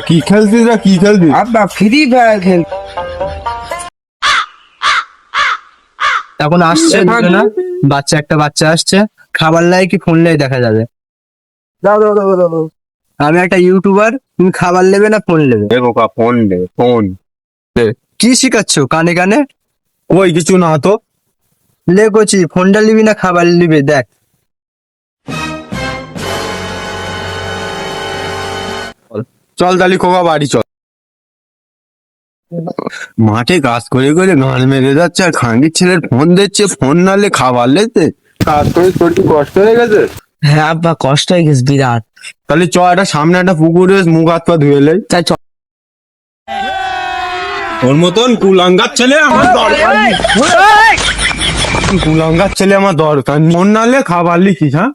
কি খেলছিস রা, কি খেলছিস? আব্বা ফ্রি ফায়ার খেল। এখন আসছে না বাচ্চা, একটা বাচ্চা আসছে, খাবার লাই কি ফোন লাই দেখা যাবে। দাও দাও দাও দাও দাও। আমি একটা ইউটিউবার, তুমি খাবার নেবে না ফোন নেবে? এ বোকা, ফোন দে, ফোন। কি শিখাচ্ছ কানে কানে? ওই কিছু না তো। লেগোছি, ফোনটা নিবি না খাবার নিবি দেখ। চল তালি খোকা, বাড়ি চল। মাঠে কাজ করে করে গান মেরে যাচ্ছে, আর খাঙ্গির ছেলের ফোন দিচ্ছে, ফোন নালে খাবার লেতে। কাজ করে তোর কি কষ্ট হয়ে গেছে? হ্যাঁ আব্বা কষ্ট হয়ে গেছে বিরাট। তাহলে চ, একটা সামনে একটা পুকুরে মুখ হাত পা ধুয়ে লাই। তাই চল। ওর মতন কুলাঙ্গার ছেলে আমার দরকার নেই। কুলাঙ্গার ছেলে আমার দরকার নেই। ফোন নালে খাবার লিখিস, হ্যাঁ?